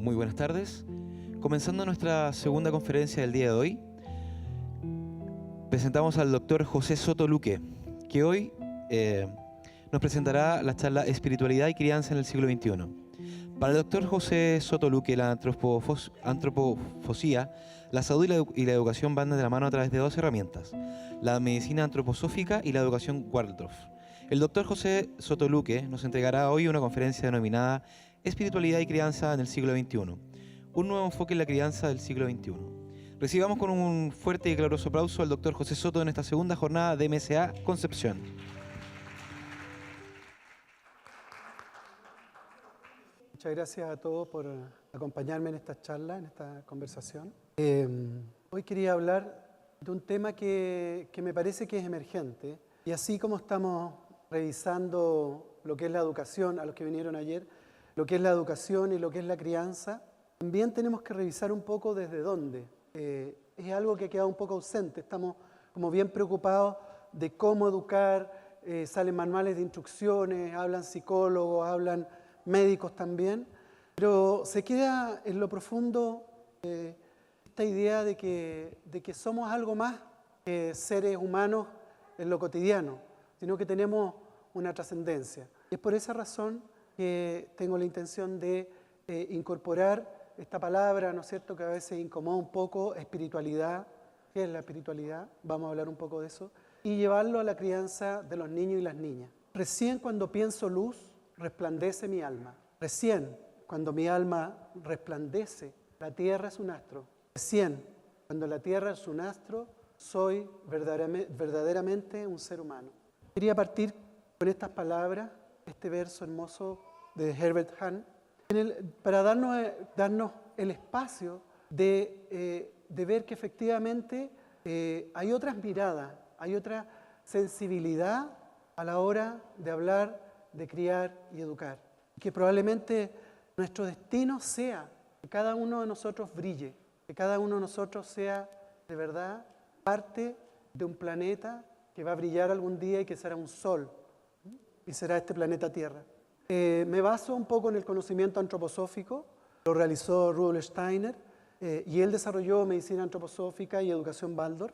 Muy buenas tardes. Comenzando nuestra segunda conferencia del día de hoy, presentamos al doctor José Soto Luque, que hoy nos presentará la charla Espiritualidad y Crianza en el siglo XXI. Para el doctor José Soto Luque, la antropofosía, la salud y la educación van de la mano a través de dos herramientas: la medicina antroposófica y la educación Waldorf. El doctor José Soto Luque nos entregará hoy una conferencia denominada Espiritualidad y Crianza en el siglo XXI, un nuevo enfoque en la crianza del siglo XXI. Recibamos con un fuerte y caloroso aplauso al doctor José Soto en esta segunda jornada de MSA Concepción. Muchas gracias a todos por acompañarme en esta charla, en esta conversación. Hoy quería hablar de un tema que me parece que es emergente, y así como estamos revisando lo que es la educación, a los que vinieron ayer, lo que es la educación y lo que es la crianza, también tenemos que revisar un poco desde dónde. Es algo que queda un poco ausente, estamos como bien preocupados de cómo educar, salen manuales de instrucciones, hablan psicólogos, hablan médicos también, pero se queda en lo profundo esta idea de que somos algo más que seres humanos en lo cotidiano, sino que tenemos una trascendencia. Y es por esa razón que tengo la intención de incorporar esta palabra, ¿no es cierto?, que a veces incomoda un poco, espiritualidad. ¿Qué es la espiritualidad? Vamos a hablar un poco de eso. Y llevarlo a la crianza de los niños y las niñas. Recién cuando pienso luz, resplandece mi alma. Recién cuando mi alma resplandece, la tierra es un astro. Recién cuando la tierra es un astro, soy verdaderamente un ser humano. Quería partir con estas palabras, este verso hermoso de Herbert Hahn, para darnos el espacio de ver que efectivamente hay otras miradas, hay otra sensibilidad a la hora de hablar, de criar y educar. Que probablemente nuestro destino sea que cada uno de nosotros brille, que cada uno de nosotros sea de verdad parte de un planeta que va a brillar algún día y que será un sol, y será este planeta Tierra. Me baso un poco en el conocimiento antroposófico, lo realizó Rudolf Steiner, y él desarrolló medicina antroposófica y educación Waldorf.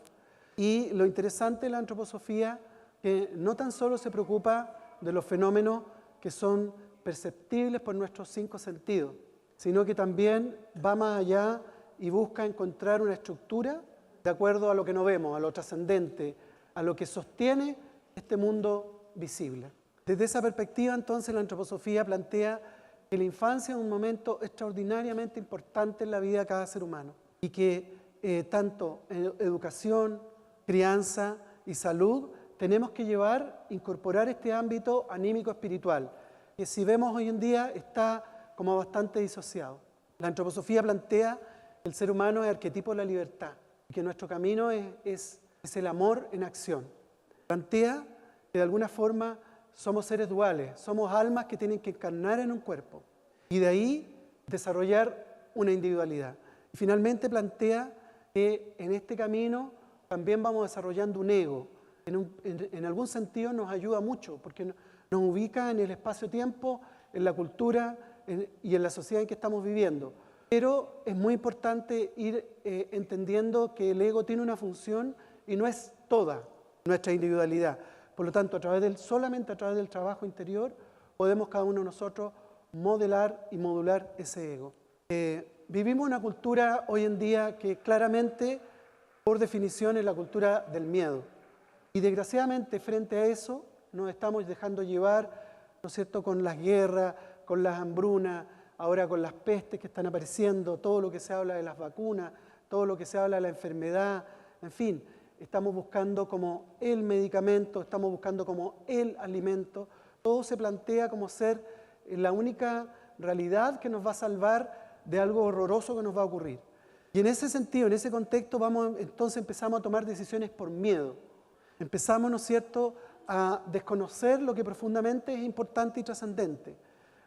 Y lo interesante de la antroposofía que no tan solo se preocupa de los fenómenos que son perceptibles por nuestros 5 sentidos, sino que también va más allá y busca encontrar una estructura de acuerdo a lo que no vemos, a lo trascendente, a lo que sostiene este mundo visible. Desde esa perspectiva, entonces, la antroposofía plantea que la infancia es un momento extraordinariamente importante en la vida de cada ser humano y que tanto en educación, crianza y salud tenemos que incorporar este ámbito anímico-espiritual, que si vemos hoy en día está como bastante disociado. La antroposofía plantea que el ser humano es arquetipo de la libertad, y que nuestro camino es el amor en acción. Plantea que de alguna forma somos seres duales, somos almas que tienen que encarnar en un cuerpo, y de ahí desarrollar una individualidad. Y finalmente plantea que en este camino también vamos desarrollando un ego. En algún sentido nos ayuda mucho, porque nos ubica en el espacio-tiempo, en la cultura y en la sociedad en que estamos viviendo. Pero es muy importante ir entendiendo que el ego tiene una función y no es toda nuestra individualidad. Por lo tanto, solamente a través del trabajo interior podemos cada uno de nosotros modelar y modular ese ego. Vivimos una cultura hoy en día que claramente, por definición, es la cultura del miedo. Y desgraciadamente, frente a eso, nos estamos dejando llevar, ¿no es cierto?, con las guerras, con las hambrunas, ahora con las pestes que están apareciendo, todo lo que se habla de las vacunas, todo lo que se habla de la enfermedad, en fin, estamos buscando como el medicamento, estamos buscando como el alimento, todo se plantea como ser la única realidad que nos va a salvar de algo horroroso que nos va a ocurrir. Y en ese sentido, en ese contexto, entonces empezamos a tomar decisiones por miedo. Empezamos, ¿no es cierto?, a desconocer lo que profundamente es importante y trascendente.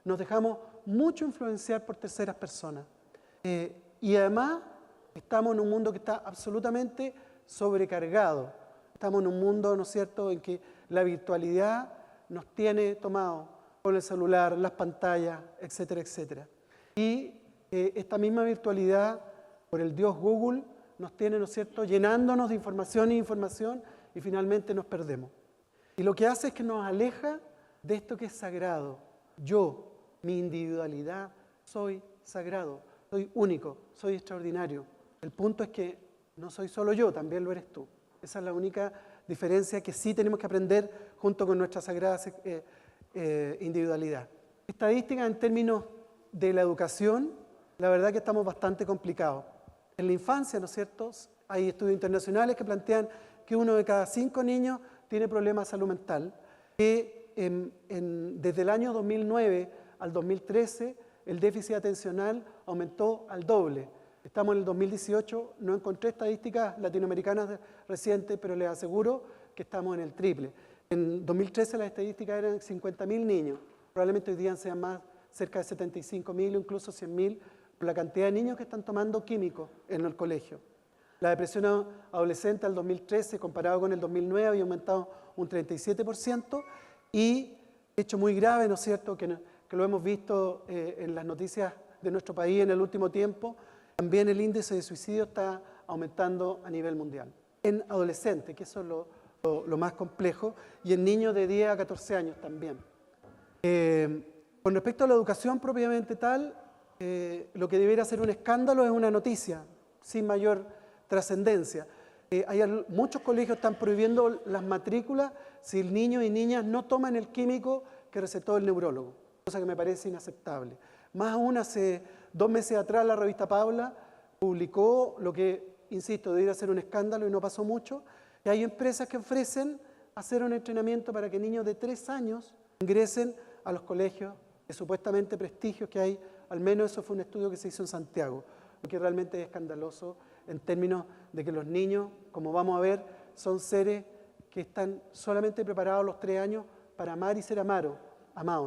Nos dejamos mucho influenciar por terceras personas. Y además estamos en un mundo que está absolutamente sobrecargado. Estamos en un mundo, ¿no es cierto?, en que la virtualidad nos tiene tomado con el celular, las pantallas, etcétera, etcétera. Y esta misma virtualidad por el dios Google nos tiene, ¿no es cierto?, llenándonos de información e información y finalmente nos perdemos. Y lo que hace es que nos aleja de esto que es sagrado. Yo, mi individualidad, soy sagrado, soy único, soy extraordinario. El punto es que no soy solo yo, también lo eres tú. Esa es la única diferencia que sí tenemos que aprender junto con nuestra sagrada individualidad. Estadísticas en términos de la educación, la verdad que estamos bastante complicados. En la infancia, ¿no es cierto?, hay estudios internacionales que plantean que 1 de cada 5 niños tiene problemas de salud mental, que desde el año 2009 al 2013 el déficit atencional aumentó al doble. Estamos en el 2018, no encontré estadísticas latinoamericanas recientes, pero les aseguro que estamos en el triple. En 2013 las estadísticas eran 50.000 niños, probablemente hoy día sean más, cerca de 75.000 o incluso 100.000, por la cantidad de niños que están tomando químicos en el colegio. La depresión adolescente al 2013, comparado con el 2009, había aumentado un 37%, y hecho muy grave, ¿no es cierto?, que lo hemos visto en las noticias de nuestro país en el último tiempo, también el índice de suicidio está aumentando a nivel mundial. En adolescentes, que eso es lo más complejo, y en niños de 10 a 14 años también. Con respecto a la educación propiamente tal, lo que debería ser un escándalo es una noticia, sin mayor trascendencia. Muchos colegios están prohibiendo las matrículas si el niño y niñas no toman el químico que recetó el neurólogo, cosa que me parece inaceptable. Más aún, hace 2 meses atrás la revista Paula publicó lo que, insisto, debería ser un escándalo y no pasó mucho, que hay empresas que ofrecen hacer un entrenamiento para que niños de 3 años ingresen a los colegios de supuestamente prestigio que hay. Al menos eso fue un estudio que se hizo en Santiago, lo que realmente es escandaloso en términos de que los niños, como vamos a ver, son seres que están solamente preparados a los 3 años para amar y ser amados,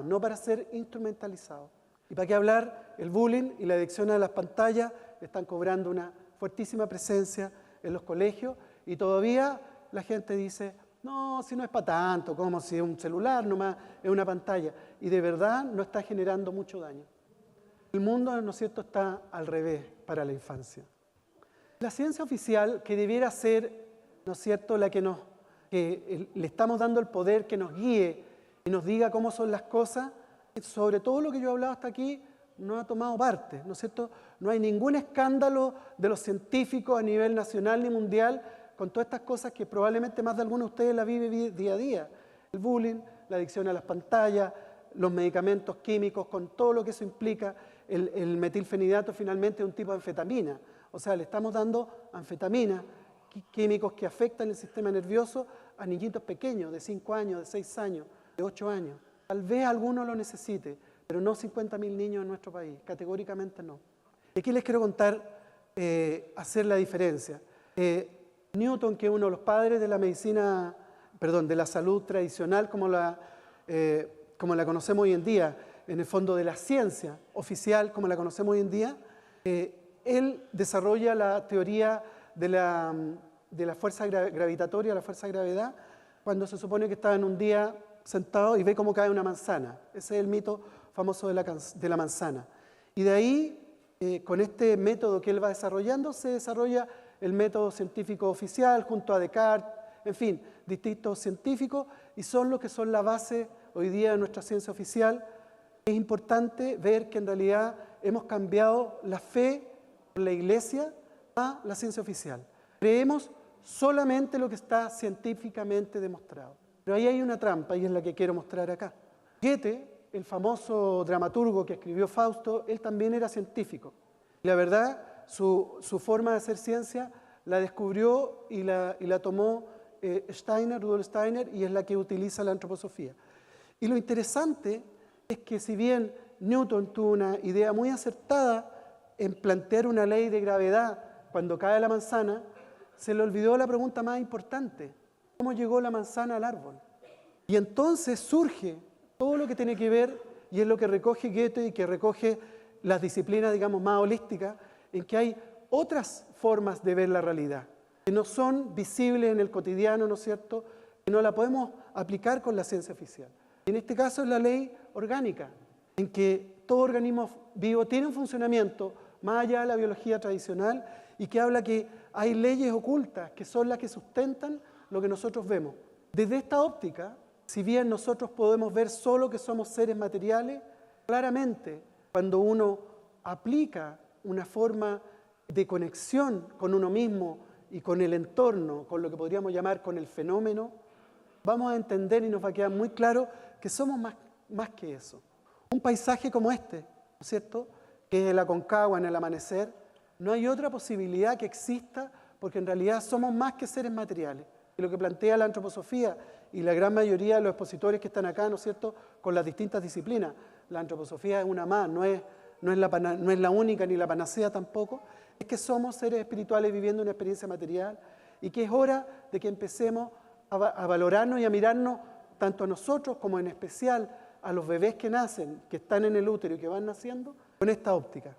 no para ser instrumentalizados. ¿Y para qué hablar? El bullying y la adicción a las pantallas están cobrando una fuertísima presencia en los colegios, y todavía la gente dice, no, si no es para tanto, como si es un celular nomás, es una pantalla, y de verdad no está generando mucho daño. El mundo, ¿no es cierto?, está al revés para la infancia. La ciencia oficial, que debiera ser, ¿no es cierto?, la que le estamos dando el poder que nos guíe y nos diga cómo son las cosas, sobre todo lo que yo he hablado hasta aquí, no ha tomado parte, ¿no es cierto? No hay ningún escándalo de los científicos a nivel nacional ni mundial con todas estas cosas que probablemente más de algunos de ustedes la viven día a día. El bullying, la adicción a las pantallas, los medicamentos químicos, con todo lo que eso implica. El metilfenidato finalmente es un tipo de anfetamina. O sea, le estamos dando anfetamina, químicos que afectan el sistema nervioso a niñitos pequeños de 5 años, de 6 años, de 8 años. Tal vez alguno lo necesite, pero no 50.000 niños en nuestro país, categóricamente no. Y aquí les quiero contar, hacer la diferencia. Newton, que es uno de los padres de la medicina, de la salud tradicional como la conocemos hoy en día, en el fondo de la ciencia oficial como la conocemos hoy en día, él desarrolla la teoría de la fuerza gravitatoria, la fuerza de gravedad, cuando se supone que está en un día sentado y ve cómo cae una manzana. Ese es el mito famoso de la manzana. Y de ahí, con este método que él va desarrollando, se desarrolla el método científico oficial junto a Descartes, en fin, distintos científicos, y son los que son la base hoy día de nuestra ciencia oficial. Es importante ver que en realidad hemos cambiado la fe por la Iglesia a la ciencia oficial. Creemos solamente lo que está científicamente demostrado. Pero ahí hay una trampa, y es la que quiero mostrar acá. Goethe, el famoso dramaturgo que escribió Fausto, él también era científico. Y la verdad, su forma de hacer ciencia la descubrió y la tomó Rudolf Steiner, y es la que utiliza la antroposofía. Y lo interesante es que si bien Newton tuvo una idea muy acertada en plantear una ley de gravedad cuando cae la manzana, se le olvidó la pregunta más importante: ¿cómo llegó la manzana al árbol? Y entonces surge todo lo que tiene que ver, y es lo que recoge Goethe y que recoge las disciplinas, digamos, más holísticas, en que hay otras formas de ver la realidad, que no son visibles en el cotidiano, ¿no es cierto?, que no la podemos aplicar con la ciencia oficial. En este caso es la ley orgánica, en que todo organismo vivo tiene un funcionamiento más allá de la biología tradicional y que habla que hay leyes ocultas que son las que sustentan lo que nosotros vemos. Desde esta óptica, si bien nosotros podemos ver solo que somos seres materiales, claramente cuando uno aplica una forma de conexión con uno mismo y con el entorno, con lo que podríamos llamar con el fenómeno, vamos a entender y nos va a quedar muy claro que somos más que eso. Un paisaje como este, ¿no es cierto?, que es el Aconcagua en el amanecer, no hay otra posibilidad que exista porque en realidad somos más que seres materiales. Y lo que plantea la antroposofía y la gran mayoría de los expositores que están acá, ¿no es cierto?, con las distintas disciplinas. La antroposofía es una más, no es la única ni la panacea tampoco, es que somos seres espirituales viviendo una experiencia material y que es hora de que empecemos a valorarnos y a mirarnos tanto a nosotros como en especial a los bebés que nacen, que están en el útero y que van naciendo, con esta óptica.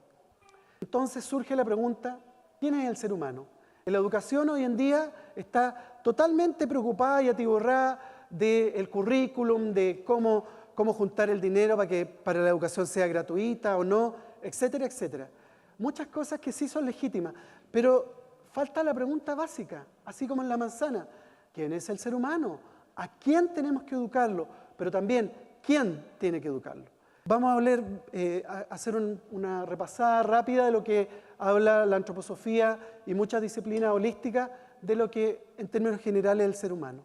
Entonces surge la pregunta, ¿quién es el ser humano? La educación hoy en día está totalmente preocupada y atiborrada del currículum, de cómo juntar el dinero para que para la educación sea gratuita o no, etcétera, etcétera. Muchas cosas que sí son legítimas, pero falta la pregunta básica, así como en la manzana. ¿Quién es el ser humano? ¿A quién tenemos que educarlo? Pero también, ¿quién tiene que educarlo? Vamos a hacer una repasada rápida de lo que habla la antroposofía y muchas disciplinas holísticas de lo que en términos generales es el ser humano.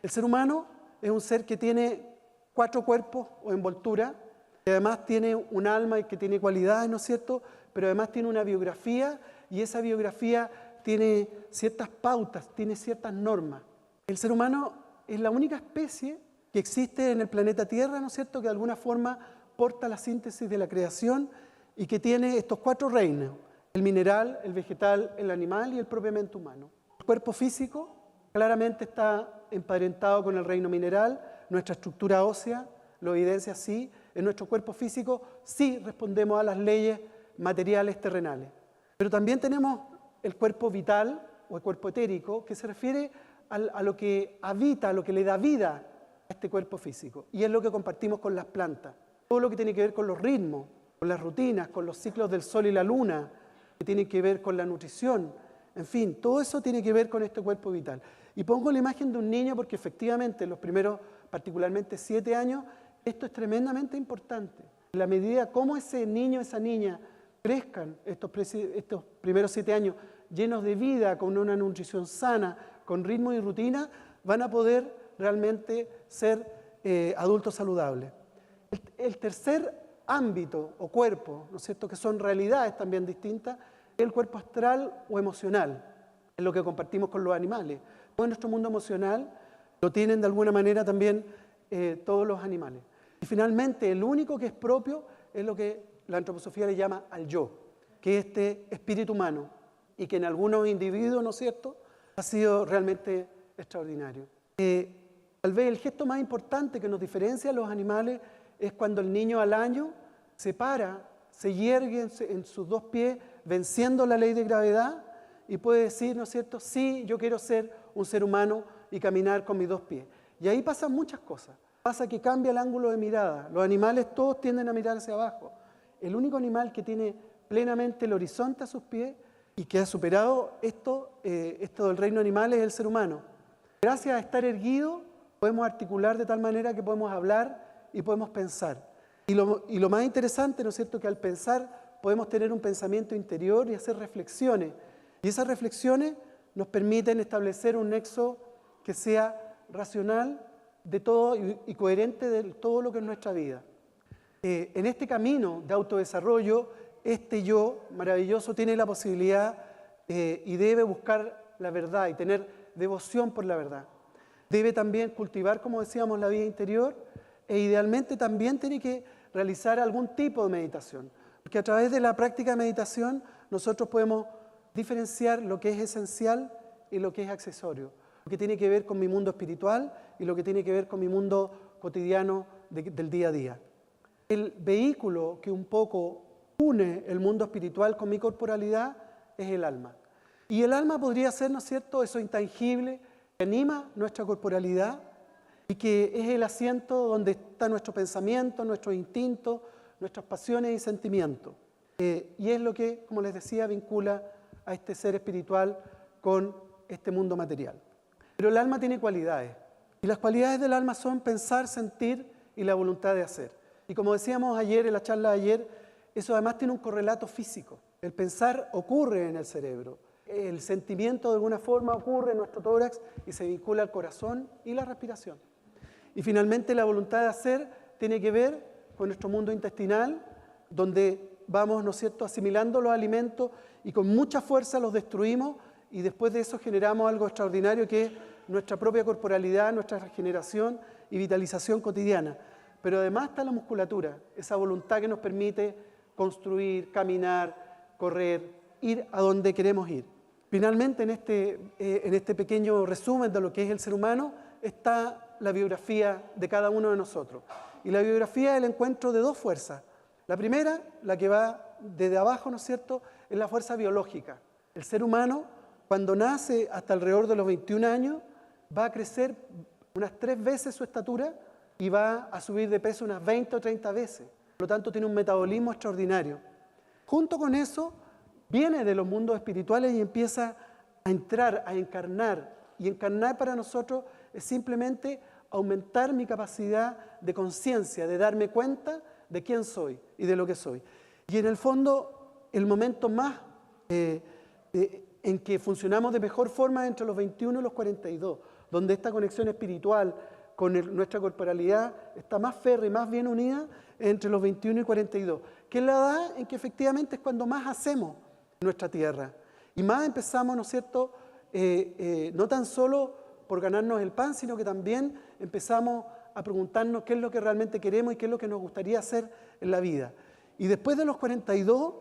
El ser humano es un ser que tiene 4 cuerpos o envoltura, que además tiene un alma y que tiene cualidades, ¿no es cierto?, pero además tiene una biografía y esa biografía tiene ciertas pautas, tiene ciertas normas. El ser humano es la única especie que existe en el planeta Tierra, ¿no es cierto?, que de alguna forma porta la síntesis de la creación y que tiene estos 4 reinos, el mineral, el vegetal, el animal y el propiamente humano. El cuerpo físico claramente está emparentado con el reino mineral, nuestra estructura ósea lo evidencia así, en nuestro cuerpo físico sí respondemos a las leyes materiales terrenales. Pero también tenemos el cuerpo vital o el cuerpo etérico que se refiere a lo que habita, a lo que le da vida a este cuerpo físico y es lo que compartimos con las plantas. Todo lo que tiene que ver con los ritmos, con las rutinas, con los ciclos del sol y la luna, que tiene que ver con la nutrición, en fin, todo eso tiene que ver con este cuerpo vital. Y pongo la imagen de un niño porque efectivamente en los primeros, particularmente 7 años, esto es tremendamente importante. En la medida como ese niño, esa niña crezcan estos primeros 7 años llenos de vida, con una nutrición sana, con ritmo y rutina, van a poder realmente ser adultos saludables. El tercer ámbito o cuerpo, ¿no es cierto?, que son realidades también distintas, es el cuerpo astral o emocional, es lo que compartimos con los animales. Todo nuestro mundo emocional lo tienen de alguna manera también todos los animales. Y finalmente, el único que es propio es lo que la antroposofía le llama al yo, que es este espíritu humano y que en algunos individuos, ¿no es cierto?, ha sido realmente extraordinario. Tal vez el gesto más importante que nos diferencia a los animales es cuando el niño al año se para, se yergue en sus 2 pies, venciendo la ley de gravedad y puede decir, ¿no es cierto?, sí, yo quiero ser un ser humano y caminar con mis 2 pies. Y ahí pasan muchas cosas. Pasa que cambia el ángulo de mirada. Los animales todos tienden a mirar hacia abajo. El único animal que tiene plenamente el horizonte a sus pies y que ha superado esto del reino animal es el ser humano. Gracias a estar erguido podemos articular de tal manera que podemos hablar y podemos pensar. Y lo más interesante, ¿no es cierto?, que al pensar podemos tener un pensamiento interior y hacer reflexiones. Y esas reflexiones nos permiten establecer un nexo que sea racional de todo y coherente de todo lo que es nuestra vida. En este camino de autodesarrollo, este yo maravilloso tiene la posibilidad y debe buscar la verdad y tener devoción por la verdad. Debe también cultivar, como decíamos, la vida interior e idealmente también tiene que realizar algún tipo de meditación. Porque a través de la práctica de meditación nosotros podemos diferenciar lo que es esencial y lo que es accesorio. Lo que tiene que ver con mi mundo espiritual y lo que tiene que ver con mi mundo cotidiano del día a día. El vehículo que un poco une el mundo espiritual con mi corporalidad es el alma. Y el alma podría ser, ¿no es cierto?, eso intangible que anima nuestra corporalidad y que es el asiento donde está nuestro pensamiento, nuestros instintos, nuestras pasiones y sentimientos. Y es lo que, como les decía, vincula a este ser espiritual con este mundo material. Pero el alma tiene cualidades. Y las cualidades del alma son pensar, sentir y la voluntad de hacer. Y como decíamos ayer, en la charla de ayer, eso además tiene un correlato físico. El pensar ocurre en el cerebro. El sentimiento de alguna forma ocurre en nuestro tórax y se vincula al corazón y la respiración. Y finalmente la voluntad de hacer tiene que ver con nuestro mundo intestinal, donde vamos, ¿no es cierto?, asimilando los alimentos y con mucha fuerza los destruimos y después de eso generamos algo extraordinario que es nuestra propia corporalidad, nuestra regeneración y vitalización cotidiana. Pero además está la musculatura, esa voluntad que nos permite construir, caminar, correr, ir a donde queremos ir. Finalmente, en este pequeño resumen de lo que es el ser humano, está la biografía de cada uno de nosotros. Y la biografía es el encuentro de dos fuerzas. La primera, la que va desde abajo, ¿no es cierto?, es la fuerza biológica. El ser humano, cuando nace hasta alrededor de los 21 años, va a crecer unas 3 veces su estatura y va a subir de peso unas 20 o 30 veces. Por lo tanto, tiene un metabolismo extraordinario. Junto con eso, viene de los mundos espirituales y empieza a entrar, a encarnar. Y encarnar para nosotros es simplemente aumentar mi capacidad de conciencia, de darme cuenta de quién soy y de lo que soy. Y en el fondo, el momento más en que funcionamos de mejor forma es entre los 21 y los 42, donde esta conexión espiritual con nuestra corporalidad está más férrea y más bien unida entre los 21 y 42, que es la edad en que efectivamente es cuando más hacemos en nuestra tierra. Y más empezamos, ¿no es cierto?, no tan solo por ganarnos el pan, sino que también empezamos a preguntarnos qué es lo que realmente queremos y qué es lo que nos gustaría hacer en la vida. Y después de los 42,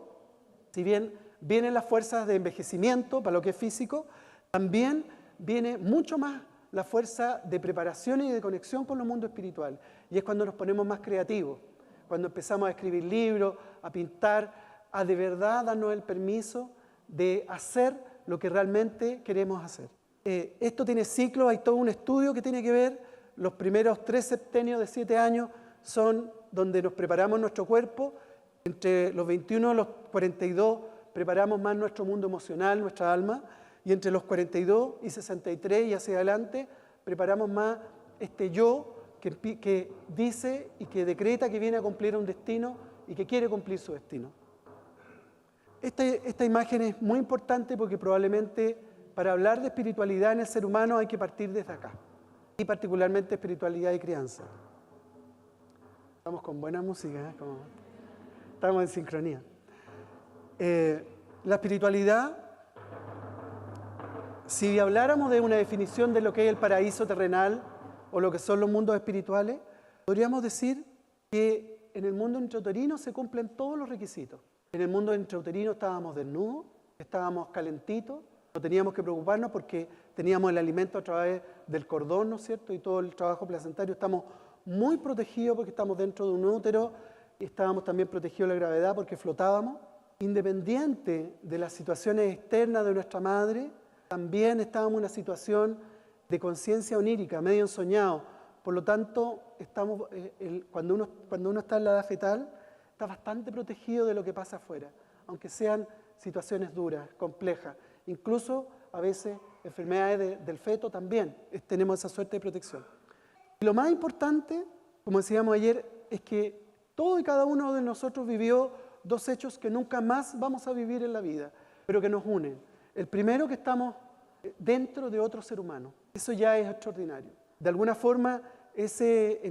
si bien vienen las fuerzas de envejecimiento para lo que es físico, también viene mucho más la fuerza de preparación y de conexión con el mundo espiritual. Y es cuando nos ponemos más creativos, cuando empezamos a escribir libros, a pintar, a de verdad darnos el permiso de hacer lo que realmente queremos hacer. Esto tiene ciclos, hay todo un estudio que tiene que ver. Los primeros 3 septenios de 7 años son donde nos preparamos nuestro cuerpo. Entre los 21 y los 42 preparamos más nuestro mundo emocional, nuestra alma. Y entre los 42 y 63 y hacia adelante preparamos más este yo que dice y que decreta que viene a cumplir un destino y que quiere cumplir su destino. Esta imagen es muy importante porque probablemente para hablar de espiritualidad en el ser humano hay que partir desde acá. Y particularmente espiritualidad y crianza. Estamos con buena música, ¿eh? Estamos en sincronía. La espiritualidad, si habláramos de una definición de lo que es el paraíso terrenal o lo que son los mundos espirituales, podríamos decir que en el mundo intrauterino se cumplen todos los requisitos. En el mundo intrauterino estábamos desnudos, estábamos calentitos, no teníamos que preocuparnos porque teníamos el alimento a través del cordón, ¿no es cierto? Y todo el trabajo placentario. Estamos muy protegidos porque estamos dentro de un útero y estábamos también protegidos de la gravedad porque flotábamos. Independiente de las situaciones externas de nuestra madre, también estábamos en una situación de conciencia onírica, medio ensoñado. Por lo tanto, cuando uno está en la edad fetal, está bastante protegido de lo que pasa afuera, aunque sean situaciones duras, complejas. Incluso a veces enfermedades del feto también tenemos esa suerte de protección. Y lo más importante, como decíamos ayer, es que todo y cada uno de nosotros vivió 2 hechos que nunca más vamos a vivir en la vida, pero que nos unen. El primero, que estamos dentro de otro ser humano. Eso ya es extraordinario. De alguna forma, en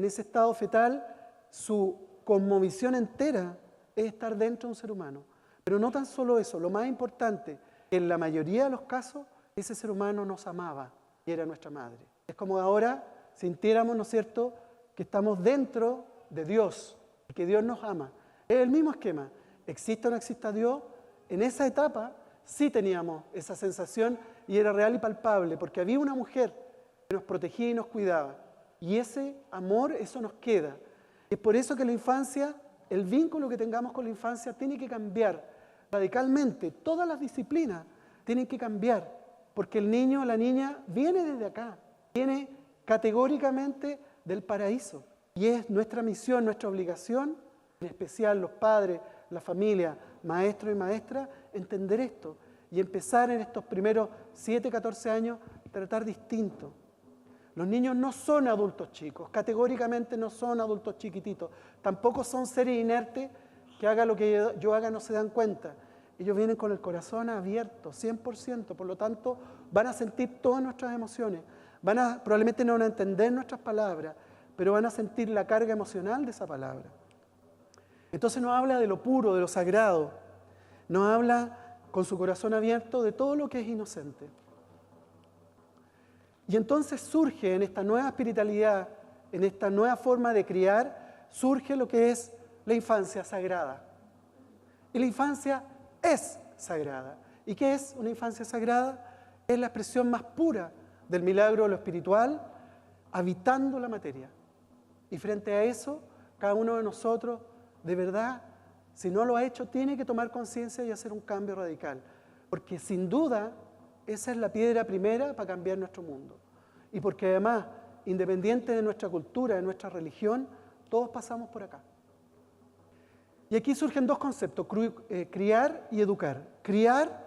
ese estado fetal, su cosmovisión entera es estar dentro de un ser humano. Pero no tan solo eso, lo más importante, en la mayoría de los casos, ese ser humano nos amaba y era nuestra madre. Es como ahora sintiéramos, ¿no es cierto?, que estamos dentro de Dios, que Dios nos ama. Es el mismo esquema. Exista o no exista Dios, en esa etapa sí teníamos esa sensación y era real y palpable, porque había una mujer que nos protegía y nos cuidaba. Y ese amor, eso nos queda. Es por eso que la infancia, el vínculo que tengamos con la infancia tiene que cambiar radicalmente. Todas las disciplinas tienen que cambiar, porque el niño o la niña viene desde acá, viene categóricamente del paraíso. Y es nuestra misión, nuestra obligación, en especial los padres, la familia, maestros y maestras, entender esto y empezar en estos primeros 7, 14 años a tratar distinto. Los niños no son adultos chicos, categóricamente no son adultos chiquititos, tampoco son seres inertes que haga lo que yo haga no se dan cuenta. Ellos vienen con el corazón abierto, 100%, por lo tanto van a sentir todas nuestras emociones, probablemente no van a entender nuestras palabras, pero van a sentir la carga emocional de esa palabra. Entonces nos habla de lo puro, de lo sagrado, nos habla con su corazón abierto de todo lo que es inocente. Y entonces surge en esta nueva espiritualidad, en esta nueva forma de criar, surge lo que es la infancia sagrada. Y la infancia es sagrada. ¿Y qué es una infancia sagrada? Es la expresión más pura del milagro de lo espiritual, habitando la materia. Y frente a eso, cada uno de nosotros, de verdad, si no lo ha hecho, tiene que tomar conciencia y hacer un cambio radical. Porque sin duda, esa es la piedra primera para cambiar nuestro mundo. Y porque además, independiente de nuestra cultura, de nuestra religión, todos pasamos por acá. Y aquí surgen dos conceptos, criar y educar. Criar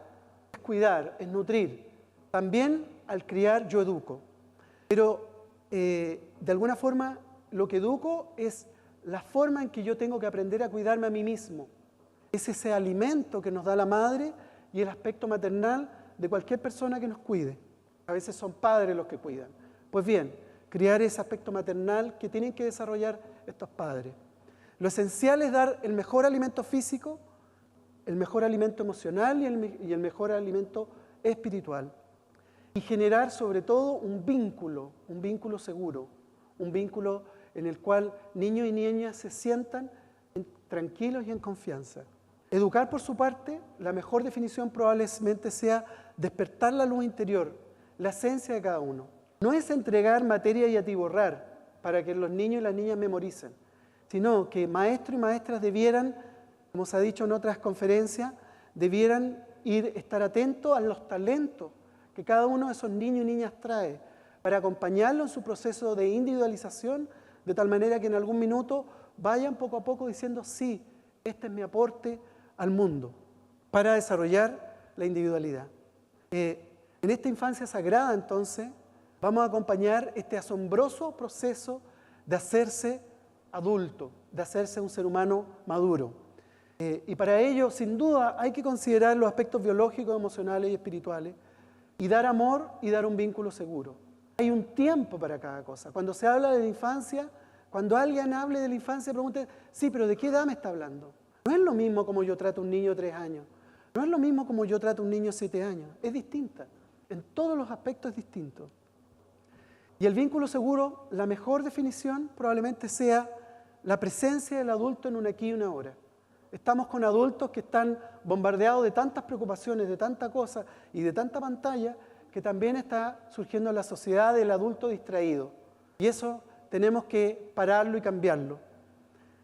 es cuidar, es nutrir. También al criar yo educo. Pero de alguna forma lo que educo es la forma en que yo tengo que aprender a cuidarme a mí mismo. Es ese alimento que nos da la madre y el aspecto maternal de cualquier persona que nos cuide. A veces son padres los que cuidan. Pues bien, criar ese aspecto maternal que tienen que desarrollar estos padres. Lo esencial es dar el mejor alimento físico, el mejor alimento emocional y el mejor alimento espiritual. Y generar sobre todo un vínculo seguro, un vínculo en el cual niños y niñas se sientan tranquilos y en confianza. Educar por su parte, la mejor definición probablemente sea despertar la luz interior, la esencia de cada uno. No es entregar materia y atiborrar para que los niños y las niñas memoricen, sino que maestros y maestras debieran, como se ha dicho en otras conferencias, debieran estar atentos a los talentos que cada uno de esos niños y niñas trae, para acompañarlo en su proceso de individualización, de tal manera que en algún minuto vayan poco a poco diciendo, sí, este es mi aporte al mundo, para desarrollar la individualidad. En esta infancia sagrada, entonces, vamos a acompañar este asombroso proceso de hacerse adulto, de hacerse un ser humano maduro. Y para ello, sin duda, hay que considerar los aspectos biológicos, emocionales y espirituales, y dar amor y dar un vínculo seguro. Hay un tiempo para cada cosa. Cuando se habla de la infancia, cuando alguien hable de la infancia, pregunte, sí, pero ¿de qué edad me está hablando? No es lo mismo como yo trato a un niño de 3 años. No es lo mismo como yo trato a un niño de 7 años. Es distinta. En todos los aspectos es distinto. Y el vínculo seguro, la mejor definición probablemente sea la presencia del adulto en un aquí y una ahora. Estamos con adultos que están bombardeados de tantas preocupaciones, de tanta cosa y de tanta pantalla, que también está surgiendo la sociedad del adulto distraído. Y eso tenemos que pararlo y cambiarlo.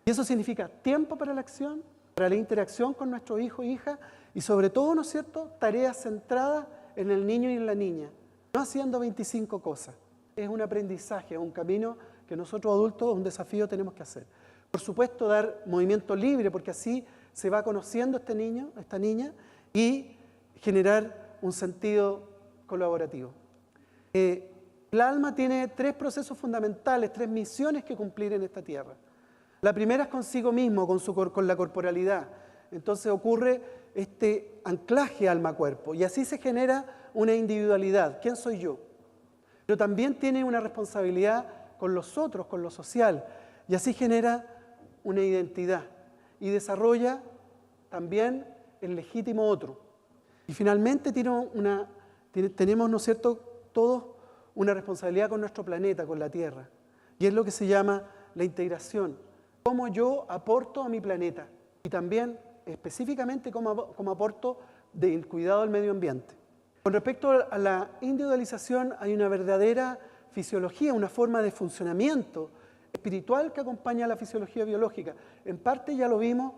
Y eso significa tiempo para la acción, para la interacción con nuestro hijo e hija, y sobre todo, ¿no es cierto?, tareas centradas en el niño y en la niña, no haciendo 25 cosas. Es un aprendizaje, es un camino que nosotros adultos, un desafío tenemos que hacer. Por supuesto, dar movimiento libre, porque así se va conociendo este niño, esta niña, y generar un sentido colaborativo. El alma tiene 3 procesos fundamentales, 3 misiones que cumplir en esta tierra. La primera es consigo mismo, con la corporalidad. Entonces ocurre este anclaje alma-cuerpo, y así se genera una individualidad. ¿Quién soy yo? Pero también tiene una responsabilidad con los otros, con lo social, y así genera una identidad y desarrolla también el legítimo otro. Y finalmente tenemos, ¿no es cierto?, todos una responsabilidad con nuestro planeta, con la Tierra, y es lo que se llama la integración. Cómo yo aporto a mi planeta y también específicamente cómo aporto del cuidado del medio ambiente. Con respecto a la individualización, hay una verdadera fisiología, una forma de funcionamiento espiritual que acompaña a la fisiología biológica. En parte ya lo vimos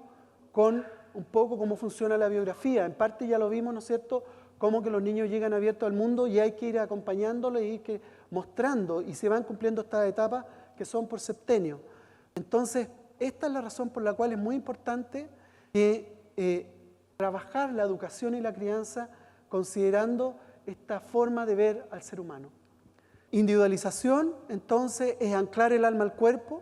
con un poco cómo funciona la biografía, en parte ya lo vimos, ¿no es cierto?, cómo que los niños llegan abiertos al mundo y hay que ir acompañándolos y ir mostrando, y se van cumpliendo estas etapas que son por septenio. Entonces, esta es la razón por la cual es muy importante que trabajar la educación y la crianza considerando esta forma de ver al ser humano. Individualización, entonces, es anclar el alma al cuerpo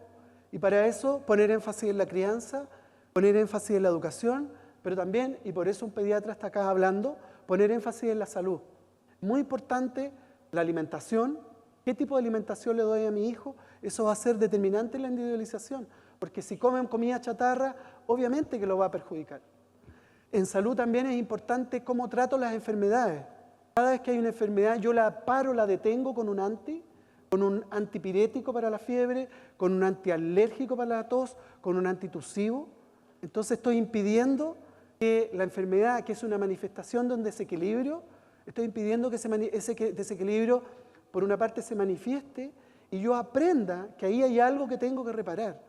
y para eso poner énfasis en la crianza, poner énfasis en la educación, pero también, y por eso un pediatra está acá hablando, poner énfasis en la salud. Muy importante la alimentación. ¿Qué tipo de alimentación le doy a mi hijo? Eso va a ser determinante en la individualización, porque si comen comida chatarra, obviamente que lo va a perjudicar. En salud también es importante cómo trato las enfermedades. Cada vez que hay una enfermedad, yo la paro, la detengo con un antipirético para la fiebre, con un antialérgico para la tos, con un antitusivo. Entonces estoy impidiendo que la enfermedad, que es una manifestación de un desequilibrio, estoy impidiendo que ese desequilibrio, por una parte, se manifieste y yo aprenda que ahí hay algo que tengo que reparar.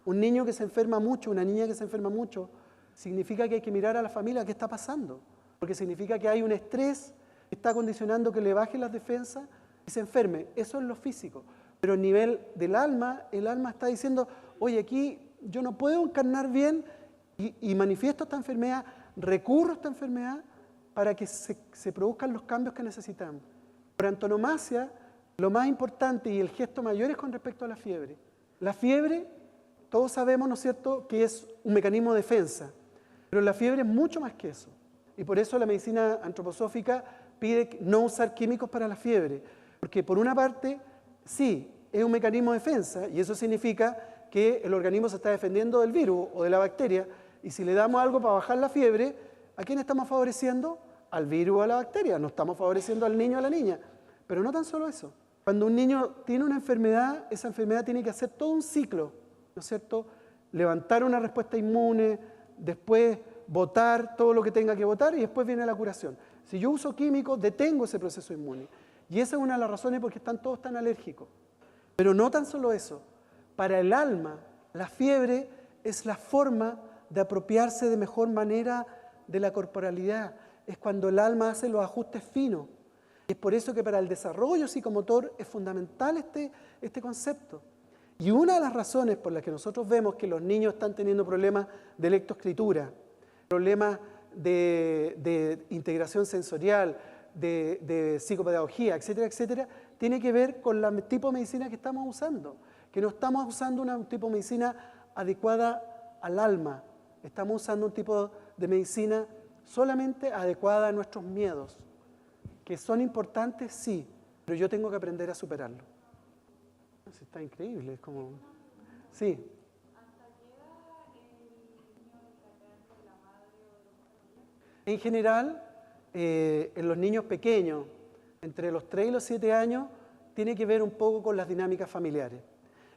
Un niño que se enferma mucho, una niña que se enferma mucho, significa que hay que mirar a la familia qué está pasando, porque significa que hay un estrés que está condicionando que le bajen las defensas y se enferme. Eso es lo físico. Pero a nivel del alma, el alma está diciendo, oye, aquí yo no puedo encarnar bien y manifiesto esta enfermedad, recurro a esta enfermedad para que se produzcan los cambios que necesitamos. Por antonomasia, lo más importante y el gesto mayor es con respecto a la fiebre. La fiebre, todos sabemos, ¿no es cierto?, que es un mecanismo de defensa, pero la fiebre es mucho más que eso. Y por eso la medicina antroposófica pide no usar químicos para la fiebre, porque por una parte, sí, es un mecanismo de defensa y eso significa que el organismo se está defendiendo del virus o de la bacteria, y si le damos algo para bajar la fiebre, ¿a quién estamos favoreciendo? Al virus o a la bacteria, no estamos favoreciendo al niño o a la niña. Pero no tan solo eso. Cuando un niño tiene una enfermedad, esa enfermedad tiene que hacer todo un ciclo, ¿no es cierto? Levantar una respuesta inmune, después botar todo lo que tenga que botar y después viene la curación. Si yo uso químicos, detengo ese proceso inmune. Y esa es una de las razones por qué están todos tan alérgicos. Pero no tan solo eso. Para el alma, la fiebre es la forma de apropiarse de mejor manera de la corporalidad. Es cuando el alma hace los ajustes finos. Es por eso que para el desarrollo psicomotor es fundamental este concepto. Y una de las razones por las que nosotros vemos que los niños están teniendo problemas de lectoescritura, problemas de integración sensorial, de psicopedagogía, etcétera, etcétera, tiene que ver con el tipo de medicina que estamos usando. Que no estamos usando un tipo de medicina adecuada al alma. Estamos usando un tipo de medicina solamente adecuada a nuestros miedos, que son importantes, sí, pero yo tengo que aprender a superarlo. Está increíble, es como... Sí. En general, en los niños pequeños, entre los 3 y los 7 años, tiene que ver un poco con las dinámicas familiares.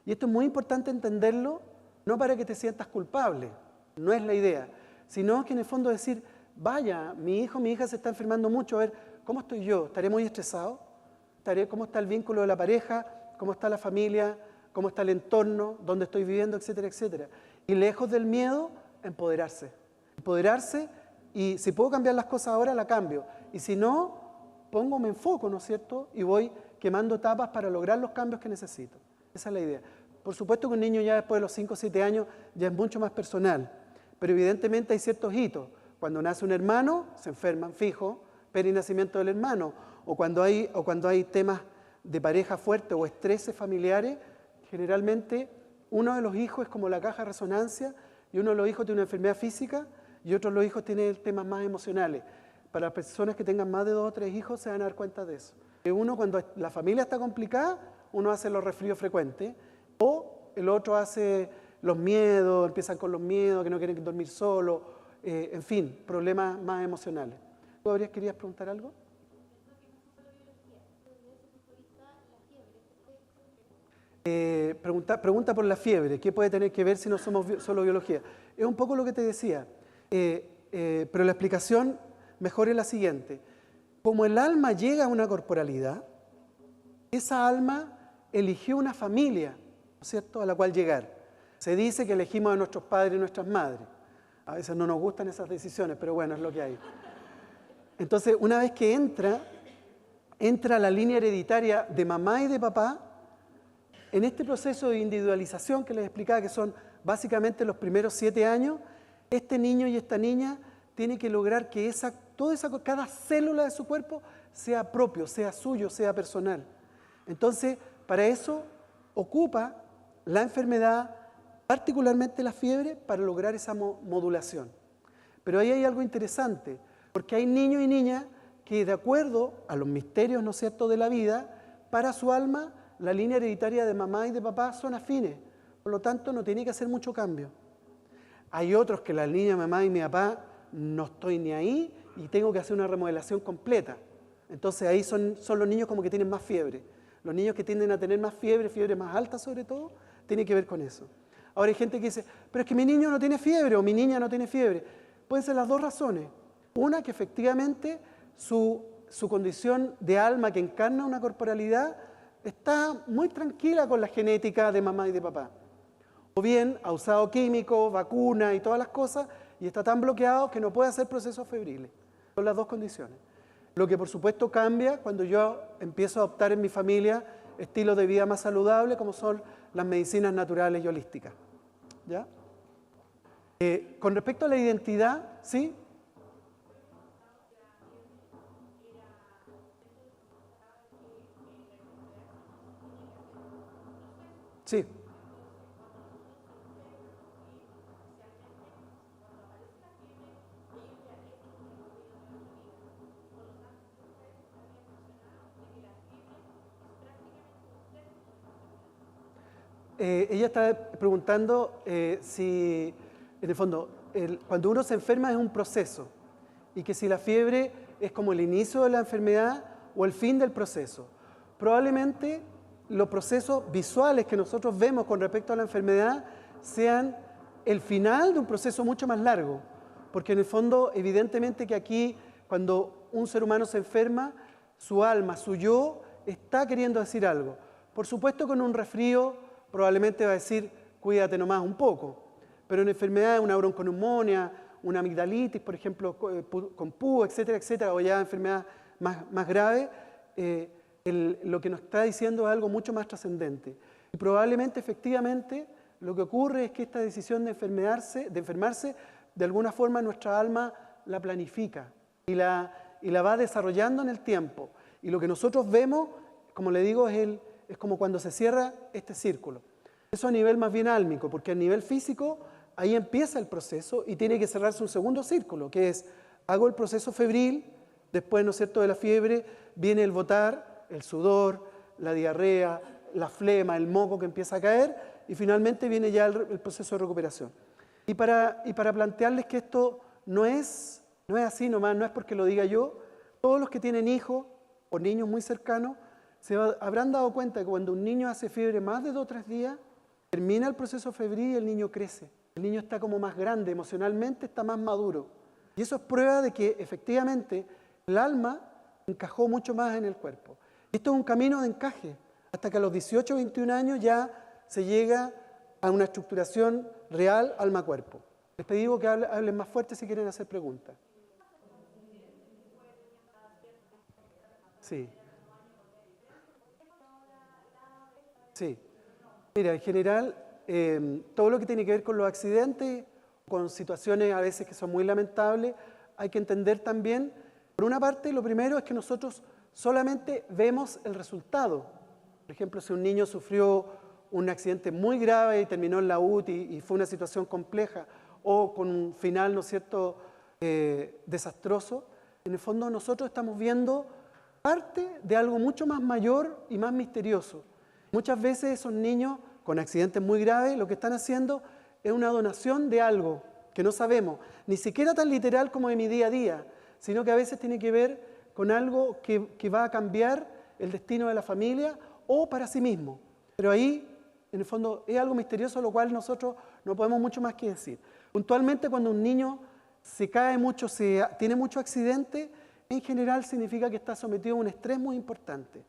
Y esto es muy importante entenderlo, no para que te sientas culpable, no es la idea, sino que en el fondo decir, vaya, mi hijo, mi hija se está enfermando mucho, a ver, ¿cómo estoy yo? ¿Estaré muy estresado? ¿Cómo está el vínculo de la pareja? ¿Cómo está la familia? ¿Cómo está el entorno? ¿Dónde estoy viviendo? Etcétera, etcétera. Y lejos del miedo, empoderarse. Empoderarse, y si puedo cambiar las cosas ahora, la cambio. Y si no, me enfoco, ¿no es cierto? Y voy quemando etapas para lograr los cambios que necesito. Esa es la idea. Por supuesto que un niño ya después de los 5 o 7 años ya es mucho más personal, pero evidentemente hay ciertos hitos. Cuando nace un hermano, se enferman fijo, perinacimiento del hermano, o cuando hay temas de pareja fuerte o estreses familiares, generalmente uno de los hijos es como la caja de resonancia y uno de los hijos tiene una enfermedad física y otro de los hijos tiene temas más emocionales. Para las personas que tengan más de 2 o 3 hijos se van a dar cuenta de eso. Uno, cuando la familia está complicada, uno hace los resfríos frecuentes o el otro hace los miedos, empiezan con los miedos, que no quieren dormir solo, en fin, problemas más emocionales. ¿Tú querías preguntar algo? Pregunta por la fiebre, ¿qué puede tener que ver si no somos solo biología? Es un poco lo que te decía, pero la explicación mejor es la siguiente. Como el alma llega a una corporalidad, esa alma eligió una familia, ¿no es cierto?, a la cual llegar. Se dice que elegimos a nuestros padres y nuestras madres. A veces no nos gustan esas decisiones, pero bueno, es lo que hay. Entonces, una vez que entra la línea hereditaria de mamá y de papá, en este proceso de individualización que les explicaba, que son básicamente los primeros 7 años, este niño y esta niña tienen que lograr que cada célula de su cuerpo sea propio, sea suyo, sea personal. Entonces, para eso ocupa la enfermedad, particularmente la fiebre, para lograr esa modulación. Pero ahí hay algo interesante, porque hay niños y niñas que, de acuerdo a los misterios, ¿no es cierto?, de la vida, para su alma, la línea hereditaria de mamá y de papá son afines. Por lo tanto, no tiene que hacer mucho cambio. Hay otros que la línea de mamá y mi papá no estoy ni ahí y tengo que hacer una remodelación completa. Entonces ahí son los niños como que tienen más fiebre. Los niños que tienden a tener más fiebre más alta sobre todo, tiene que ver con eso. Ahora hay gente que dice, pero es que mi niño no tiene fiebre o mi niña no tiene fiebre. Pueden ser las dos razones. Una, que efectivamente su condición de alma que encarna una corporalidad está muy tranquila con la genética de mamá y de papá. O bien ha usado químicos, vacunas y todas las cosas y está tan bloqueado que no puede hacer procesos febriles. Son las dos condiciones. Lo que por supuesto cambia cuando yo empiezo a adoptar en mi familia estilos de vida más saludables como son las medicinas naturales y holísticas. ¿Ya? Con respecto a la identidad, ¿sí? Sí. Ella está preguntando si, en el fondo, cuando uno se enferma es un proceso y que si la fiebre es como el inicio de la enfermedad o el fin del proceso. Probablemente los procesos visuales que nosotros vemos con respecto a la enfermedad sean el final de un proceso mucho más largo, porque en el fondo, evidentemente que aquí, cuando un ser humano se enferma, su alma, su yo, está queriendo decir algo. Por supuesto, con un resfrío, probablemente va a decir, cuídate nomás un poco. Pero en enfermedades, una bronconeumonía, una amigdalitis, por ejemplo, con PU, etcétera, etcétera, o ya enfermedades más graves, lo que nos está diciendo es algo mucho más trascendente. Y probablemente, efectivamente, lo que ocurre es que esta decisión de enfermarse, de alguna forma nuestra alma la planifica y la va desarrollando en el tiempo. Y lo que nosotros vemos, como le digo, es como cuando se cierra este círculo. Eso a nivel más bien álmico, porque a nivel físico ahí empieza el proceso y tiene que cerrarse un segundo círculo, que es, hago el proceso febril, después, ¿no es cierto?, de la fiebre, viene el botar, el sudor, la diarrea, la flema, el moco que empieza a caer, y finalmente viene ya el proceso de recuperación. Y para plantearles que esto no es así nomás, no es porque lo diga yo, todos los que tienen hijos o niños muy cercanos habrán dado cuenta que cuando un niño hace fiebre más de 2 o 3 días, termina el proceso febril y el niño crece. El niño está como más grande, emocionalmente está más maduro. Y eso es prueba de que efectivamente el alma encajó mucho más en el cuerpo. Y esto es un camino de encaje, hasta que a los 18 o 21 años ya se llega a una estructuración real alma-cuerpo. Les pedimos que hablen más fuerte si quieren hacer preguntas. Sí. Sí. Mira, en general, todo lo que tiene que ver con los accidentes, con situaciones a veces que son muy lamentables, hay que entender también, por una parte, lo primero es que nosotros solamente vemos el resultado. Por ejemplo, si un niño sufrió un accidente muy grave y terminó en la UTI y fue una situación compleja, o con un final, ¿no es cierto?, desastroso, en el fondo nosotros estamos viendo parte de algo mucho más mayor y más misterioso. Muchas veces esos niños con accidentes muy graves lo que están haciendo es una donación de algo que no sabemos, ni siquiera tan literal como de mi día a día, sino que a veces tiene que ver con algo que va a cambiar el destino de la familia o para sí mismo. Pero ahí, en el fondo, es algo misterioso, lo cual nosotros no podemos mucho más que decir. Puntualmente, cuando un niño se cae mucho, tiene mucho accidente, en general significa que está sometido a un estrés muy importante.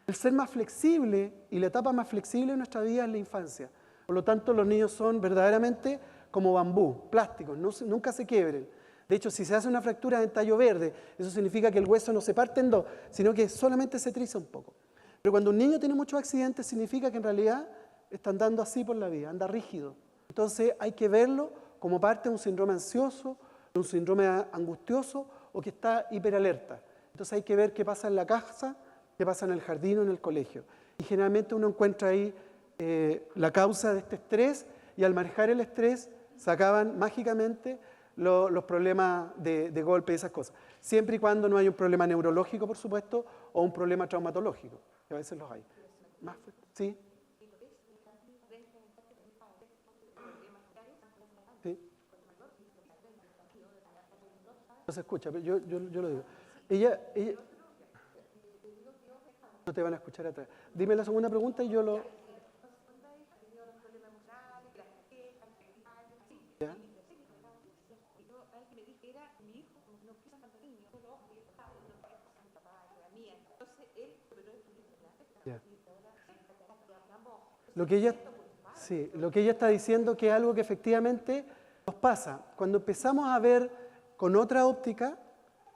El ser más flexible y la etapa más flexible de nuestra vida es la infancia. Por lo tanto, los niños son verdaderamente como bambú, plásticos, nunca se quiebren. De hecho, si se hace una fractura en tallo verde, eso significa que el hueso no se parte en dos, sino que solamente se triza un poco. Pero cuando un niño tiene muchos accidentes, significa que en realidad está andando así por la vida, anda rígido. Entonces hay que verlo como parte de un síndrome ansioso, de un síndrome angustioso o que está hiperalerta. Entonces hay que ver qué pasa en la casa, qué pasa en el jardín o en el colegio. Y generalmente uno encuentra ahí la causa de este estrés y al manejar el estrés se acaban mágicamente los problemas de golpe y esas cosas. Siempre y cuando no hay un problema neurológico, por supuesto, o un problema traumatológico, que a veces los hay. ¿Más fuerte? ¿Sí? ¿Sí? No se escucha, pero yo lo digo. Ella no te van a escuchar atrás. Dime la segunda pregunta y yo lo... ¿Ya? Ya. Lo que ella está diciendo que es algo que efectivamente nos pasa. Cuando empezamos a ver con otra óptica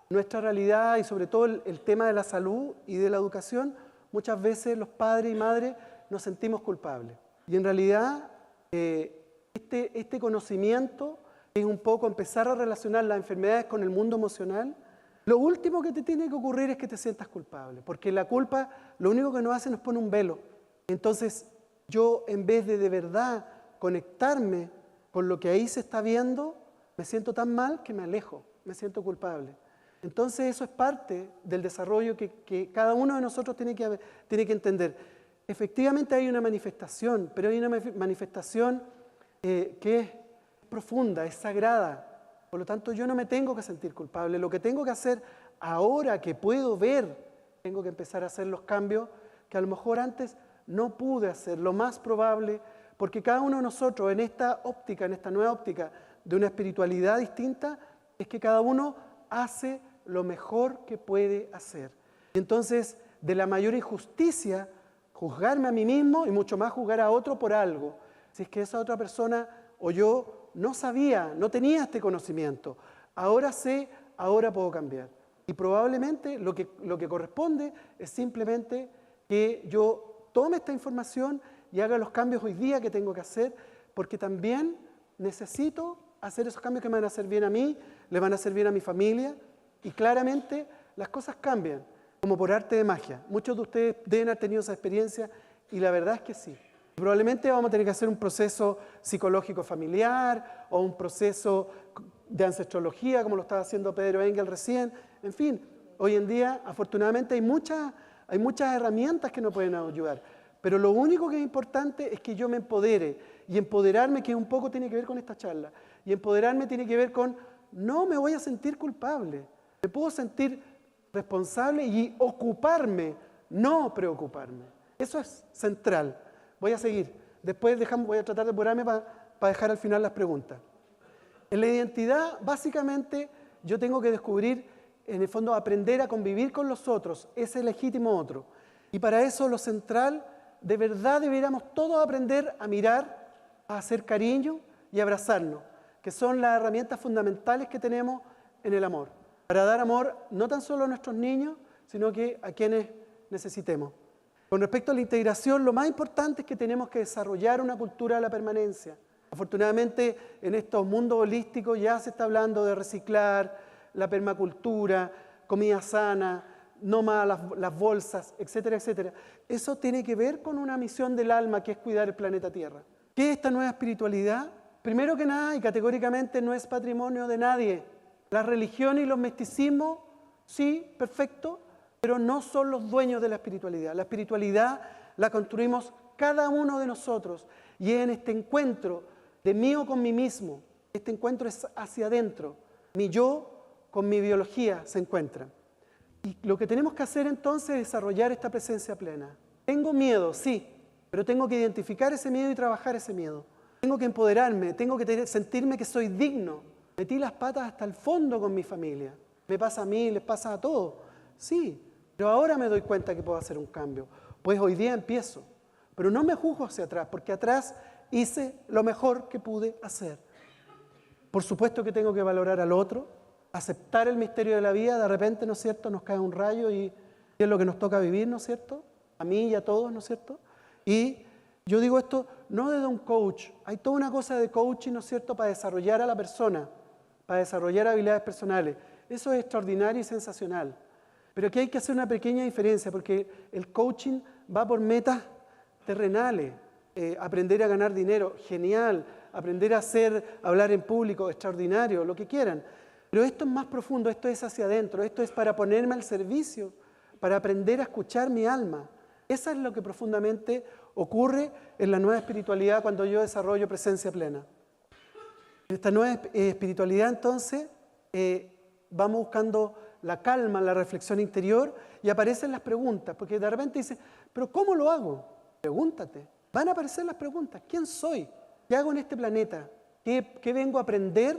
nuestra realidad y sobre todo el tema de la salud y de la educación, muchas veces los padres y madres nos sentimos culpables. Y en realidad este conocimiento es un poco empezar a relacionar las enfermedades con el mundo emocional. Lo último que te tiene que ocurrir es que te sientas culpable, porque la culpa lo único que nos hace nos pone un velo. Entonces yo, en vez de verdad conectarme con lo que ahí se está viendo, me siento tan mal que me alejo, me siento culpable. Entonces eso es parte del desarrollo que cada uno de nosotros tiene que entender. Efectivamente hay una manifestación, pero hay una manifestación que es profunda, es sagrada. Por lo tanto, yo no me tengo que sentir culpable. Lo que tengo que hacer ahora que puedo ver, tengo que empezar a hacer los cambios que a lo mejor antes no pude hacer. Lo más probable, porque cada uno de nosotros en esta óptica, en esta nueva óptica de una espiritualidad distinta, es que cada uno hace lo mejor que puede hacer. Entonces, de la mayor injusticia, juzgarme a mí mismo y mucho más juzgar a otro por algo. Si es que esa otra persona o yo no sabía, no tenía este conocimiento, ahora sé, ahora puedo cambiar. Y probablemente lo que corresponde es simplemente que yo tome esta información y haga los cambios hoy día que tengo que hacer, porque también necesito hacer esos cambios que me van a hacer bien a mí, le van a hacer bien a mi familia, y claramente las cosas cambian, como por arte de magia. Muchos de ustedes deben haber tenido esa experiencia, y la verdad es que sí. Probablemente vamos a tener que hacer un proceso psicológico familiar, o un proceso de ancestrología, como lo estaba haciendo Pedro Engel recién. En fin, hoy en día, afortunadamente, hay muchas herramientas que nos pueden ayudar. Pero lo único que es importante es que yo me empodere. Y empoderarme, que un poco tiene que ver con esta charla, y empoderarme tiene que ver con, no me voy a sentir culpable. Me puedo sentir responsable y ocuparme, no preocuparme. Eso es central. Voy a seguir. Después voy a tratar de apurarme para dejar al final las preguntas. En la identidad, básicamente, yo tengo que descubrir, en el fondo, aprender a convivir con los otros, ese legítimo otro. Y para eso lo central, de verdad deberíamos todos aprender a mirar, a hacer cariño y abrazarnos, que son las herramientas fundamentales que tenemos en el amor. Para dar amor no tan solo a nuestros niños, sino que a quienes necesitemos. Con respecto a la integración, lo más importante es que tenemos que desarrollar una cultura de la permanencia. Afortunadamente, en estos mundos holísticos ya se está hablando de reciclar, la permacultura, comida sana, no más las bolsas, etcétera, etcétera. Eso tiene que ver con una misión del alma, que es cuidar el planeta Tierra. ¿Qué es esta nueva espiritualidad? Primero que nada, y categóricamente, no es patrimonio de nadie. La religión y los misticismos, sí, perfecto, pero no son los dueños de la espiritualidad. La espiritualidad la construimos cada uno de nosotros, y en este encuentro de mí con mí mismo, este encuentro es hacia adentro. Mi yo con mi biología se encuentran. Y lo que tenemos que hacer entonces es desarrollar esta presencia plena. Tengo miedo, sí, pero tengo que identificar ese miedo y trabajar ese miedo. Tengo que empoderarme, tengo que sentirme que soy digno. Metí las patas hasta el fondo con mi familia. Me pasa a mí, les pasa a todos. Sí, pero ahora me doy cuenta que puedo hacer un cambio. Pues hoy día empiezo. Pero no me juzgo hacia atrás, porque atrás hice lo mejor que pude hacer. Por supuesto que tengo que valorar al otro, aceptar el misterio de la vida. De repente, ¿no es cierto?, nos cae un rayo y es lo que nos toca vivir, ¿no es cierto?, a mí y a todos, ¿no es cierto?, y Yo digo esto no desde un coach. Hay toda una cosa de coaching, ¿no es cierto?, para desarrollar a la persona, para desarrollar habilidades personales. Eso es extraordinario y sensacional. Pero aquí hay que hacer una pequeña diferencia, porque el coaching va por metas terrenales. Aprender a ganar dinero, genial. Aprender a hablar en público, extraordinario, lo que quieran. Pero esto es más profundo, esto es hacia adentro, esto es para ponerme al servicio, para aprender a escuchar mi alma. Eso es lo que profundamente ocurre en la nueva espiritualidad cuando yo desarrollo presencia plena. En esta nueva espiritualidad, entonces, vamos buscando la calma, la reflexión interior y aparecen las preguntas, porque de repente dices, ¿pero cómo lo hago? Pregúntate. Van a aparecer las preguntas. ¿Quién soy? ¿Qué hago en este planeta? ¿Qué vengo a aprender?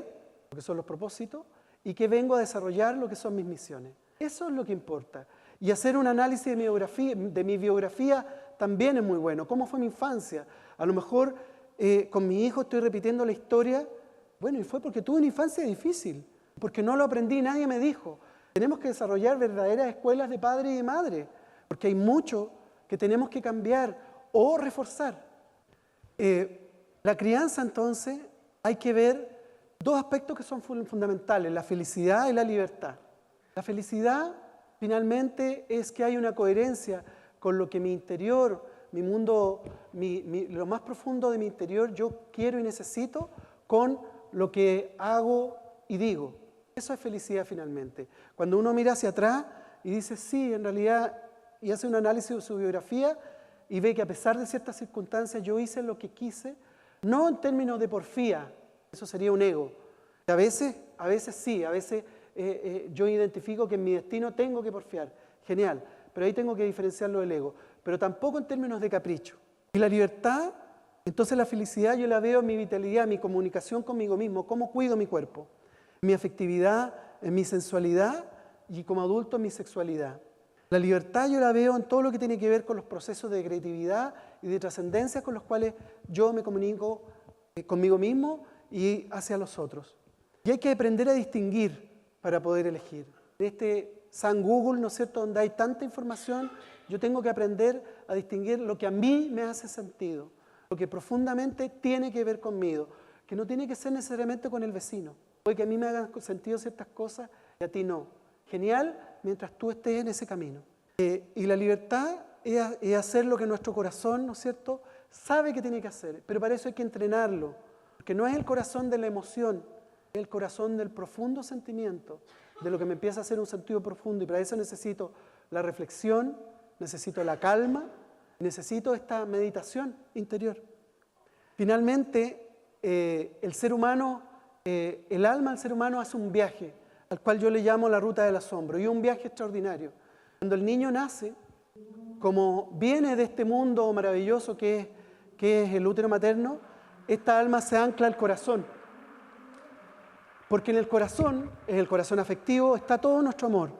Lo que son los propósitos. ¿Y qué vengo a desarrollar? Lo que son mis misiones. Eso es lo que importa. Y hacer un análisis de mi biografía también es muy bueno. ¿Cómo fue mi infancia? A lo mejor con mi hijo estoy repitiendo la historia. Bueno, y fue porque tuve una infancia difícil. Porque no lo aprendí, nadie me dijo. Tenemos que desarrollar verdaderas escuelas de padre y de madre. Porque hay mucho que tenemos que cambiar o reforzar. La crianza, entonces, hay que ver dos aspectos que son fundamentales, la felicidad y la libertad. La felicidad, finalmente, es que hay una coherencia con lo que mi interior, mi mundo, lo más profundo de mi interior, yo quiero y necesito, con lo que hago y digo. Eso es felicidad, finalmente. Cuando uno mira hacia atrás y dice, sí, en realidad, y hace un análisis de su biografía, y ve que a pesar de ciertas circunstancias yo hice lo que quise, no en términos de porfía, eso sería un ego. A veces sí, a veces yo identifico que en mi destino tengo que porfiar, genial, pero ahí tengo que diferenciarlo del ego, pero tampoco en términos de capricho. Y la libertad, entonces la felicidad yo la veo en mi vitalidad, en mi comunicación conmigo mismo, cómo cuido mi cuerpo, en mi afectividad, en mi sensualidad y como adulto en mi sexualidad. La libertad yo la veo en todo lo que tiene que ver con los procesos de creatividad y de trascendencia con los cuales yo me comunico conmigo mismo y hacia los otros. Y hay que aprender a distinguir para poder elegir. En este San Google, ¿no es cierto?, donde hay tanta información, yo tengo que aprender a distinguir lo que a mí me hace sentido, lo que profundamente tiene que ver conmigo, que no tiene que ser necesariamente con el vecino. Puede que a mí me hagan sentido ciertas cosas y a ti no. Genial, mientras tú estés en ese camino. Y la libertad es hacer lo que nuestro corazón, ¿no es cierto?, sabe que tiene que hacer, pero para eso hay que entrenarlo, porque no es el corazón de la emoción, es el corazón del profundo sentimiento, de lo que me empieza a hacer un sentido profundo, y para eso necesito la reflexión, necesito la calma, necesito esta meditación interior. Finalmente, el ser humano, el alma del ser humano hace un viaje, al cual yo le llamo la ruta del asombro, y un viaje extraordinario. Cuando el niño nace, como viene de este mundo maravilloso que es el útero materno, esta alma se ancla al corazón. Porque en el corazón, es el corazón afectivo, está todo nuestro amor.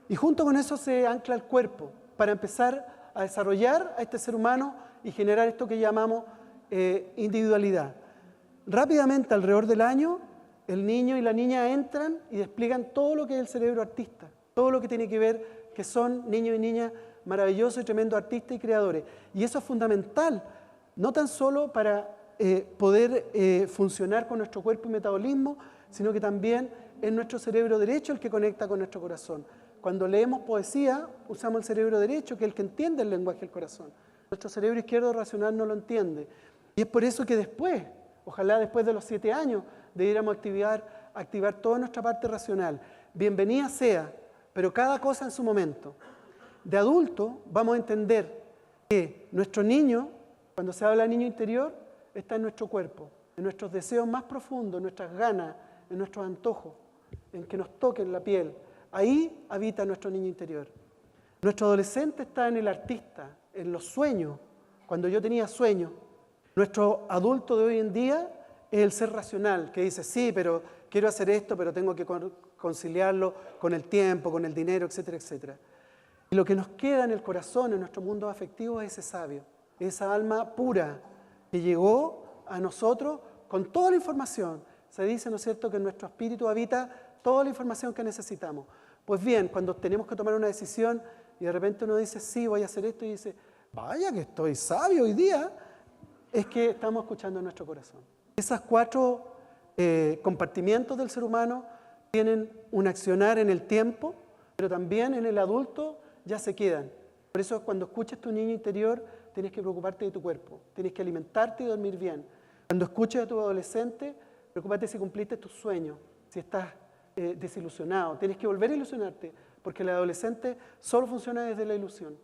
Y junto con eso se ancla el cuerpo, para empezar a desarrollar a este ser humano y generar esto que llamamos individualidad. Rápidamente, alrededor del año, el niño y la niña entran y despliegan todo lo que es el cerebro artista, todo lo que tiene que ver que son niños y niñas maravillosos y tremendos artistas y creadores. Y eso es fundamental, no tan solo para poder funcionar con nuestro cuerpo y metabolismo, sino que también es nuestro cerebro derecho el que conecta con nuestro corazón. Cuando leemos poesía, usamos el cerebro derecho, que es el que entiende el lenguaje del corazón. Nuestro cerebro izquierdo racional no lo entiende. Y es por eso que después, ojalá después de los 7 años, debiéramos activar toda nuestra parte racional. Bienvenida sea, pero cada cosa en su momento. De adulto vamos a entender que nuestro niño, cuando se habla de niño interior, está en nuestro cuerpo, en nuestros deseos más profundos, en nuestras ganas, en nuestros antojos, en que nos toquen la piel. Ahí habita nuestro niño interior. Nuestro adolescente está en el artista, en los sueños, cuando yo tenía sueños. Nuestro adulto de hoy en día es el ser racional, que dice, sí, pero quiero hacer esto, pero tengo que conciliarlo con el tiempo, con el dinero, etcétera, etcétera. Y lo que nos queda en el corazón, en nuestro mundo afectivo, es ese sabio, esa alma pura que llegó a nosotros con toda la información. Se dice, ¿no es cierto?, que en nuestro espíritu habita toda la información que necesitamos. Pues bien, cuando tenemos que tomar una decisión y de repente uno dice, sí, voy a hacer esto, y dice, vaya que estoy sabio hoy día, es que estamos escuchando nuestro corazón. Esas 4 compartimientos del ser humano tienen un accionar en el tiempo, pero también en el adulto ya se quedan. Por eso cuando escuches tu niño interior, tienes que preocuparte de tu cuerpo, tienes que alimentarte y dormir bien. Cuando escuches a tu adolescente, preocúpate si cumpliste tus sueños, si estás desilusionado, tienes que volver a ilusionarte, porque el adolescente solo funciona desde la ilusión.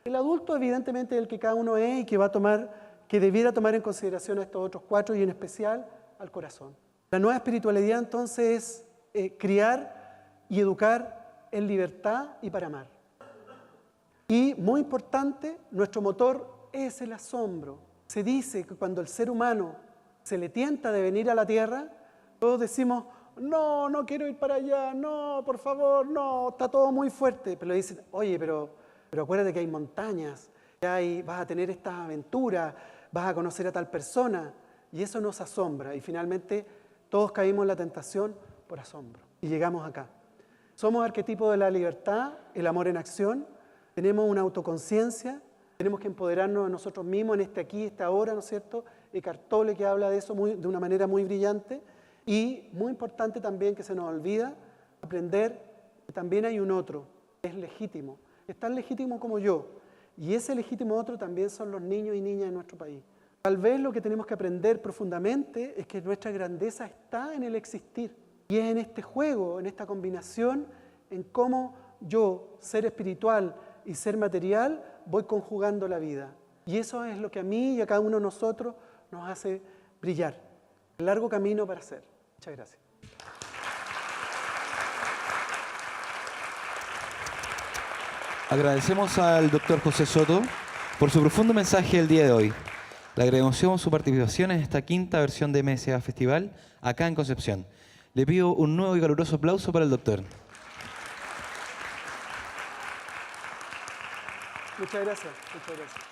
El adulto evidentemente es el que cada uno es y que debiera tomar en consideración a estos otros 4 y en especial al corazón. La nueva espiritualidad entonces es criar y educar en libertad y para amar. Y muy importante, nuestro motor es el asombro. Se dice que cuando el ser humano se le tienta de venir a la tierra, todos decimos, no, no quiero ir para allá, no, por favor, no, está todo muy fuerte. Pero le dicen, oye, pero acuérdate que hay montañas, vas a tener estas aventuras, vas a conocer a tal persona. Y eso nos asombra. Y finalmente todos caímos en la tentación por asombro. Y llegamos acá. Somos arquetipos de la libertad, el amor en acción. Tenemos una autoconciencia, tenemos que empoderarnos de nosotros mismos en este aquí, esta ahora, ¿no es cierto? Eckhart Tolle que habla de eso de una manera muy brillante. Y muy importante también que se nos olvida aprender que también hay un otro, que es legítimo, es tan legítimo como yo. Y ese legítimo otro también son los niños y niñas de nuestro país. Tal vez lo que tenemos que aprender profundamente es que nuestra grandeza está en el existir. Y es en este juego, en esta combinación, en cómo yo, ser espiritual y ser material, voy conjugando la vida. Y eso es lo que a mí y a cada uno de nosotros nos hace brillar. El largo camino para hacer. Muchas gracias. Agradecemos al doctor José Soto por su profundo mensaje el día de hoy. Le agradecemos su participación en esta 5ª versión de MSA Festival acá en Concepción. Le pido un nuevo y caluroso aplauso para el doctor. Muchas gracias. Muchas gracias.